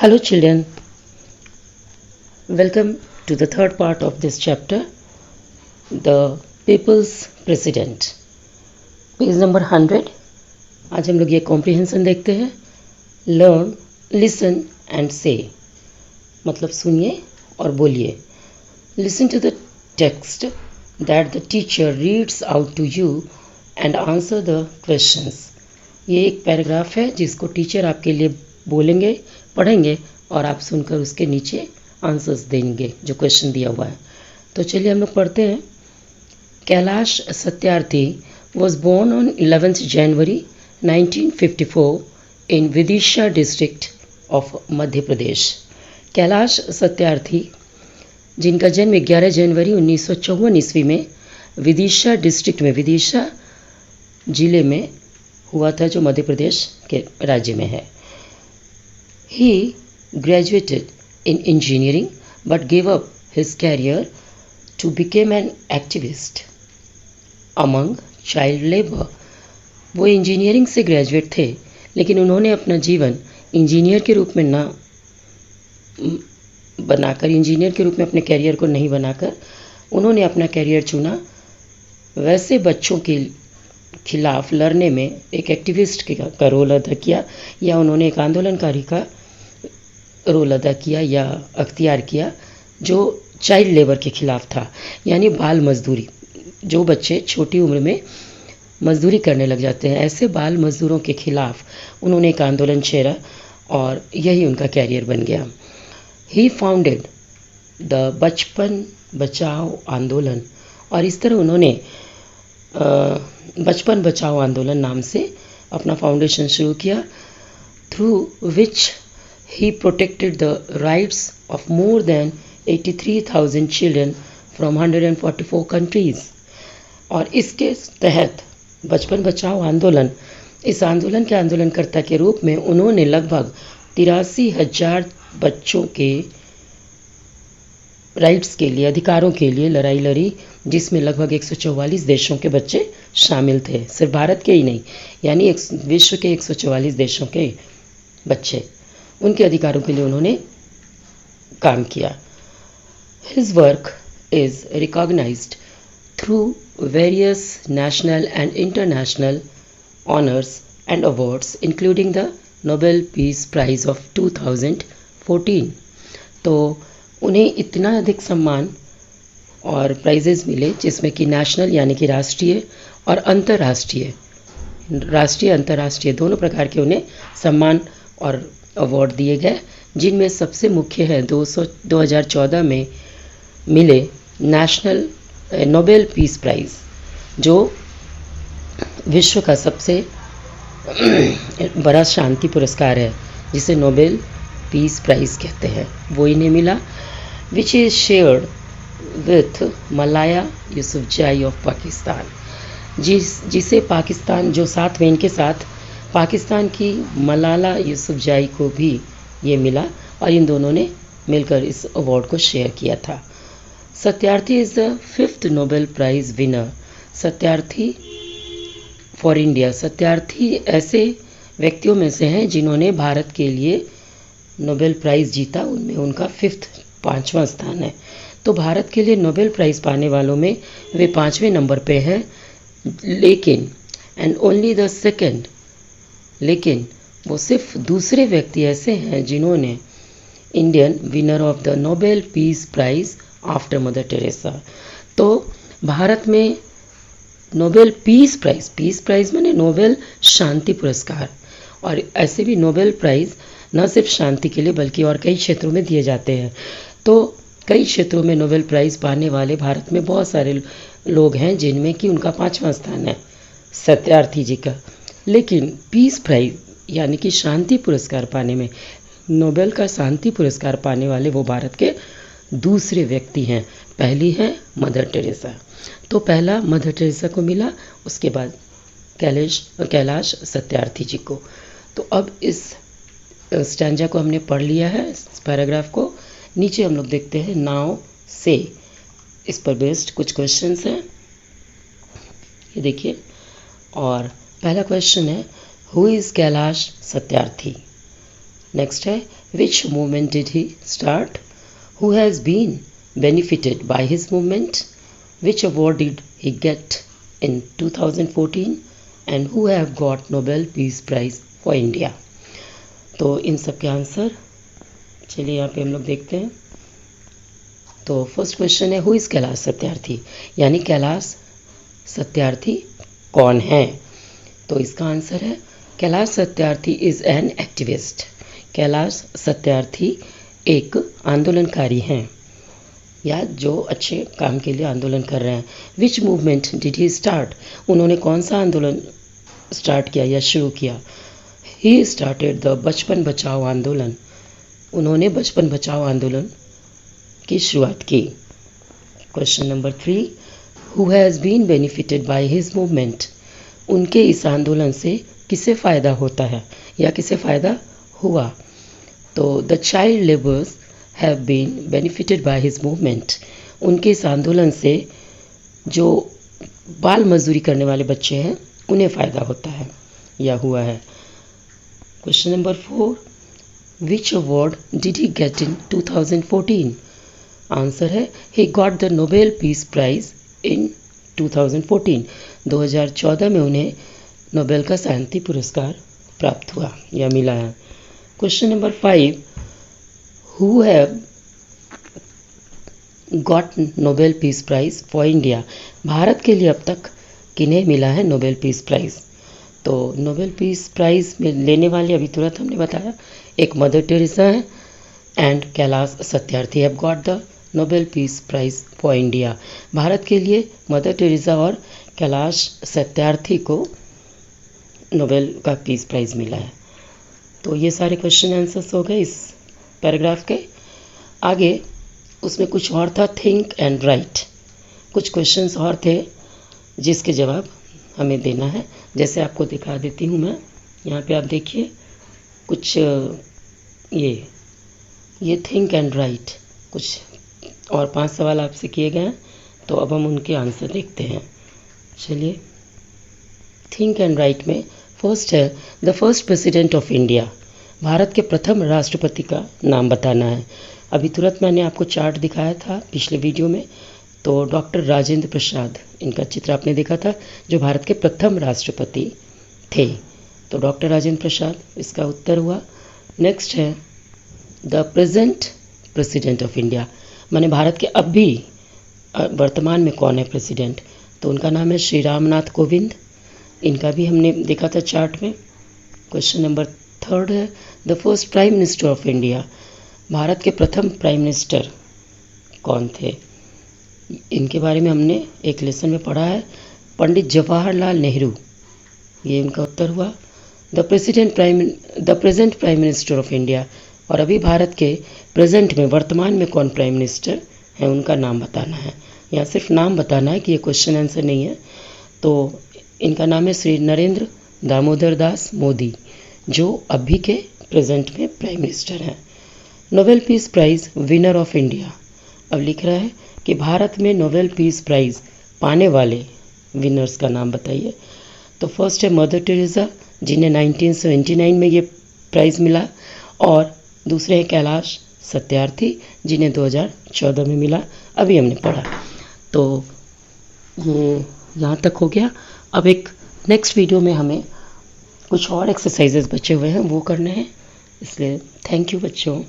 Hello, children. Welcome to the third part of this chapter, The People's President. Page number 100. आज हम लोग ये comprehension देखते हैं. लर्न, लिसन एंड से, मतलब सुनिए और बोलिए. Listen to the text that the teacher reads out to you and answer the questions. ये एक पैराग्राफ है जिसको टीचर आपके लिए बोलेंगे, पढ़ेंगे और आप सुनकर उसके नीचे आंसर्स देंगे जो क्वेश्चन दिया हुआ है. तो चलिए हम लोग पढ़ते हैं. Kailash Satyarthi was born on 11th January 1954 in Vidisha district of Madhya Pradesh. Kailash Satyarthi जिनका जन्म 11 जनवरी 1954 ईस्वी में विदिशा डिस्ट्रिक्ट में, विदिशा जिले में हुआ था जो मध्य प्रदेश के राज्य में है. He graduated in engineering but gave up his career to become an activist among child labor. वो इंजीनियरिंग से ग्रेजुएट थे लेकिन उन्होंने अपना जीवन इंजीनियर के रूप में ना बनाकर, इंजीनियर के रूप में अपने कैरियर को नहीं बनाकर उन्होंने अपना कैरियर चुना वैसे बच्चों के खिलाफ लड़ने में. एक एक्टिविस्ट का रोल अदा किया या उन्होंने एक आंदोलनकारी का रोल अदा किया या अख्तियार किया जो चाइल्ड लेबर के खिलाफ था, यानी बाल मजदूरी. जो बच्चे छोटी उम्र में मजदूरी करने लग जाते हैं, ऐसे बाल मजदूरों के खिलाफ उन्होंने एक आंदोलन छेड़ा और यही उनका कैरियर बन गया. ही फाउंडेड द बचपन बचाओ आंदोलन और इस तरह उन्होंने बचपन बचाओ आंदोलन नाम से अपना फाउंडेशन शुरू किया, through which he protected the rights of more than 83,000 children from 144 countries. और इसके तहत बचपन बचाओ आंदोलन, इस आंदोलन के आंदोलनकर्ता के रूप में उन्होंने लगभग 83,000 बच्चों के राइट्स के लिए, अधिकारों के लिए लड़ाई लड़ी, जिसमें लगभग 144 देशों के बच्चे शामिल थे. सिर्फ भारत के ही नहीं, यानी विश्व के 144 देशों के बच्चे, उनके अधिकारों के लिए उन्होंने काम किया. His work is recognised through various national and international honours and awards including the Nobel piece Prize of 2014. तो उन्हें इतना अधिक सम्मान और प्राइजेस मिले जिसमें कि नेशनल यानी कि राष्ट्रीय और अंतर्राष्ट्रीय, राष्ट्रीय अंतर्राष्ट्रीय दोनों प्रकार के उन्हें सम्मान और अवार्ड दिए गए, जिनमें सबसे मुख्य है 2014 में मिले नेशनल नोबेल पीस प्राइज़, जो विश्व का सबसे बड़ा शांति पुरस्कार है जिसे नोबेल पीस प्राइज़ कहते हैं. वो इन्हें मिला, which is shared with Malaya Yousafzai of Pakistan, जिसे पाकिस्तान, जो साथ में इनके साथ पाकिस्तान की मलाला यूसुफजाई को भी ये मिला और इन दोनों ने मिलकर इस अवार्ड को शेयर किया था. Satyarthi is the 5th Nobel prize winner. Satyarthi for India, Satyarthi ऐसे व्यक्तियों में से हैं जिन्होंने भारत के लिए नोबेल प्राइज़ जीता, उनमें उनका 5वां स्थान है. तो भारत के लिए नोबेल प्राइज़ पाने वालों में वे 5वें नंबर पे हैं, लेकिन एंड ओनली द सेकेंड, लेकिन वो सिर्फ दूसरे व्यक्ति ऐसे हैं जिन्होंने Indian winner of the Nobel peace prize after mother Teresa. तो भारत में नोबेल पीस प्राइज़ माने नोबेल शांति पुरस्कार, और ऐसे भी नोबेल प्राइज़ न सिर्फ शांति के लिए बल्कि और कई क्षेत्रों में दिए जाते हैं. तो कई क्षेत्रों में नोबेल प्राइज़ पाने वाले भारत में बहुत सारे लोग हैं जिनमें कि उनका 5वां स्थान है सत्यार्थी जी का. लेकिन पीस प्राइज़ यानी कि शांति पुरस्कार पाने में, नोबेल का शांति पुरस्कार पाने वाले वो भारत के दूसरे व्यक्ति हैं. पहली है मदर टेरेसा, तो पहला मदर टेरेसा को मिला, उसके बाद कैलाश सत्यार्थी जी को. तो अब इस स्टैंजा को हमने पढ़ लिया है, इस पैराग्राफ को. नीचे हम लोग देखते हैं नाउ से, इस पर बेस्ड कुछ क्वेश्चंस हैं, ये देखिए. और पहला क्वेश्चन है, who is Kailash Satyarthi. Next है which movement did he start, who has been benefited by his movement, which award did he get in 2014 and who have got Nobel Peace Prize for India। तो इन सब के answer चलिए यहाँ पे हम लोग देखते हैं। तो फर्स्ट क्वेश्चन है हु इज़ कैलाश सत्यार्थी, यानी कैलाश सत्यार्थी कौन है। तो इसका आंसर है Kailash Satyarthi is an activist. Kailash Satyarthi एक आंदोलनकारी हैं या जो अच्छे काम के लिए आंदोलन कर रहे हैं। विच मूवमेंट डिड ही स्टार्ट, उन्होंने कौन सा आंदोलन स्टार्ट किया या शुरू किया। ही स्टार्टेड द बचपन बचाओ आंदोलन, उन्होंने बचपन बचाओ आंदोलन की शुरुआत की। Question number 3, who has been benefited by his movement, उनके इस आंदोलन से किसे फ़ायदा होता है या किसे फ़ायदा हुआ। तो the child labours have been benefited by his movement, उनके इस आंदोलन से जो बाल मजदूरी करने वाले बच्चे हैं उन्हें फ़ायदा होता है या हुआ है। Question number 4, which award did he get in 2014, answer है he got the Nobel piece prize in 2014, 2014 में उन्हें नोबेल का शांति पुरस्कार प्राप्त हुआ या मिला है। Question number 5, who have got Nobel peace prize for India, Bharat के लिए अब तक किन्हें मिला है नोबेल पीस प्राइज़। तो नोबेल पीस प्राइज़ में लेने वाले अभी तुरंत हमने बताया एक मदर टेरेसा है and Kailash Satyarthi have got the Nobel peace prize for India. Bharat के लिए मदर टेरेसा और कैलाश सत्यार्थी को नोबेल का पीस प्राइज़ मिला है। तो ये सारे क्वेश्चन आंसर्स हो गए इस पैराग्राफ के। आगे उसमें कुछ और था थिंक एंड राइट, कुछ क्वेश्चंस और थे जिसके जवाब हमें देना है। जैसे आपको दिखा देती हूँ मैं, यहाँ पे आप देखिए कुछ ये थिंक एंड राइट कुछ और 5 सवाल आपसे किए गए हैं, तो अब हम उनके आंसर देखते हैं। चलिए थिंक एंड राइट में फर्स्ट है the first president of India, Bharat के प्रथम राष्ट्रपति का नाम बताना है। अभी तुरंत मैंने आपको चार्ट दिखाया था पिछले वीडियो में, तो डॉक्टर राजेंद्र प्रसाद इनका चित्र आपने देखा था जो भारत के प्रथम राष्ट्रपति थे। तो डॉक्टर राजेंद्र प्रसाद इसका उत्तर हुआ। नेक्स्ट है the present president of India, माने भारत के अब भी वर्तमान में कौन है प्रेसिडेंट, तो उनका नाम है श्री रामनाथ कोविंद, इनका भी हमने देखा था चार्ट में। क्वेश्चन नंबर 3 है the first prime minister of India, Bharat के प्रथम प्राइम मिनिस्टर कौन थे, इनके बारे में हमने एक लेसन में पढ़ा है पंडित जवाहरलाल नेहरू, ये इनका उत्तर हुआ। The present prime minister of India, और अभी भारत के प्रेजेंट में वर्तमान में कौन प्राइम मिनिस्टर हैं उनका नाम बताना है, यहाँ सिर्फ नाम बताना है कि ये क्वेश्चन आंसर नहीं है। तो इनका नाम है श्री नरेंद्र दामोदर दास मोदी, जो अभी के प्रेजेंट में प्राइम मिनिस्टर हैं। Nobel peace prize winner of India, अब लिख रहा है कि भारत में नोबेल पीस प्राइज़ पाने वाले विनर्स का नाम बताइए। तो फर्स्ट है मदर टेरेसा जिन्हें 1979 में ये प्राइज़ मिला, और दूसरे हैं कैलाश सत्यार्थी जिन्हें 2014 में मिला, अभी हमने पढ़ा। तो ये यहाँ तक हो गया। अब एक नेक्स्ट वीडियो में हमें कुछ और एक्सरसाइजेज बचे हुए हैं वो करने हैं, इसलिए थैंक यू बच्चों।